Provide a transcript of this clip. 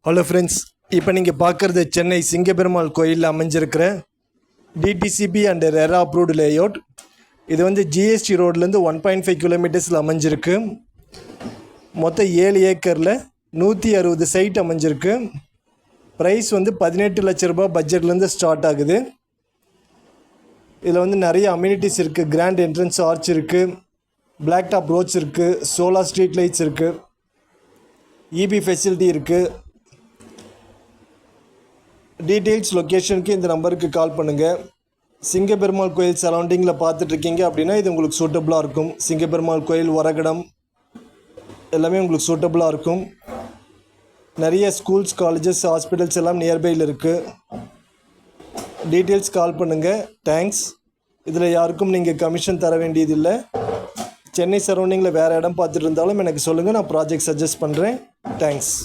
Hello friends, இப்போ நீங்கள் பார்க்குறது சென்னை சிங்கப்பெருமாள் கோயிலில் அமைஞ்சிருக்கிற DTCP and RERA approved layout. இது வந்து ஜிஎஸ்டி ரோட்லேருந்து 1.5 கிலோமீட்டர்ஸில் அமைஞ்சிருக்கு. மொத்தம் 7 ஏக்கரில் 160 சைட் அமைஞ்சிருக்கு. ப்ரைஸ் வந்து 18 லட்ச ரூபாய் பட்ஜெட்லேருந்து ஸ்டார்ட் ஆகுது. இதில் வந்து நிறைய அம்யூனிட்டிஸ் இருக்குது. கிராண்ட் என்ட்ரன்ஸ் ஆர்ச் இருக்குது, பிளாக் டாப் ரோட்ஸ் இருக்குது, சோலார் ஸ்ட்ரீட் லைட்ஸ் இருக்குது, இபி ஃபெசிலிட்டி இருக்குது. டீட்டெயில்ஸ் லொக்கேஷனுக்கு இந்த நம்பருக்கு கால் பண்ணுங்கள். சிங்கப்பெருமாள் கோயில் சரௌண்டிங்கில் பார்த்துட்ருக்கீங்க அப்படின்னா இது உங்களுக்கு சூட்டபுளாக இருக்கும். சிங்கப்பெருமாள் கோயில், ஒரகடம் எல்லாமே உங்களுக்கு சூட்டபுளாக இருக்கும். நிறைய ஸ்கூல்ஸ், காலேஜஸ், ஹாஸ்பிட்டல்ஸ் எல்லாம் நியர்பையில் இருக்குது. டீட்டெயில்ஸ் கால் பண்ணுங்கள். தேங்க்ஸ். இதில் யாருக்கும் நீங்கள் கமிஷன் தர வேண்டியதில்லை. சென்னை சரௌண்டிங்கில் வேறு இடம் பார்த்துட்டு இருந்தாலும் எனக்கு சொல்லுங்கள், நான் ப்ராஜெக்ட் சஜஸ்ட் பண்ணுறேன். தேங்க்ஸ்.